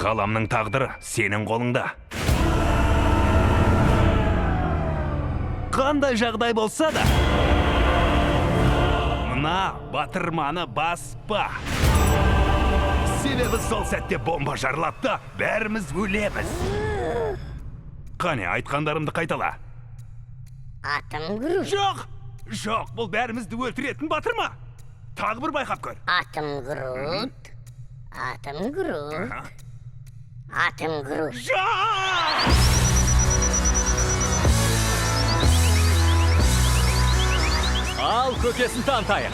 Ғаламның тағдыры сенің қолыңда. Қандай жағдай болса да, мына батырманы баспа. Себебі сол сәтте бомба жарылады да, бәріміз өлеміз. Қане, айтқандарымды қайтала. Атым Грут. Жоқ, бұл бәрімізді өлтіретін батырма. Тағы бір байқап көр. Атым Грут. Атым Грут. Атым Грут. Жоқ! Ал көкесін тантайық.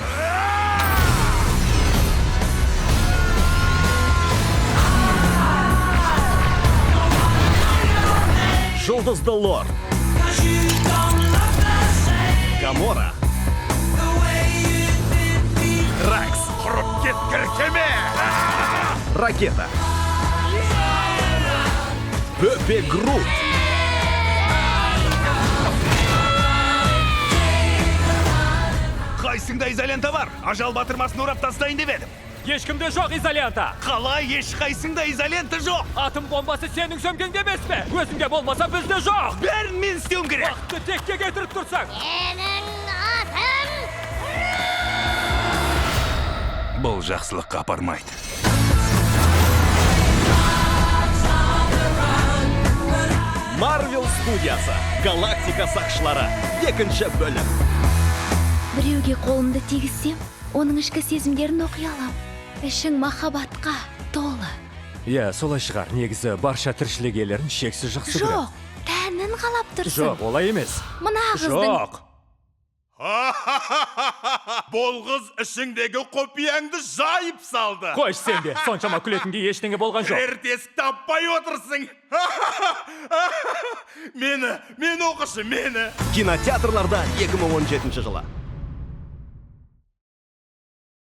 Жұлдызды лорд. Гамора. Ракс. Құрып кеткір кеме! Ракета. Пепе Грут. Қайсыңда изолента бар? Ажал батырмасын орап тастайын деп едім. Ешкімде жоқ изолента. Қалай ешқайсыңда изолента жоқ? Атом бомбасы сенің сөмкеңде емес пе? Өзіңде болмаса бізде жоқ. Бәрін мен істеуім керек. Уақытты текке кетіріп тұрсаң. Менің атым Бұл жақсылыққа апармайды. Марвел студиясы. Галактика сақшылары. Екінші бөлім. Біреуге қолымды тигізсем, оның ішкі сезімдерін оқи алам. Ішің махаббатқа толы. Иә, солай шығар. Негізі барша тіршілік иелерін шексіз жақсы көреді. Жоқ, тәнін қалап тұрсың. Жоқ, олай емес. Мына қыздың... Жоқ. Бұл қыз ішіңдегі қопияңды жайып салды. Қойш сен де, соншама күлетінге ештеңе болған жоқ. Ертесік таппай отырсың. Мені оқышы, мені. Кинотеатрларда 2017 жылы.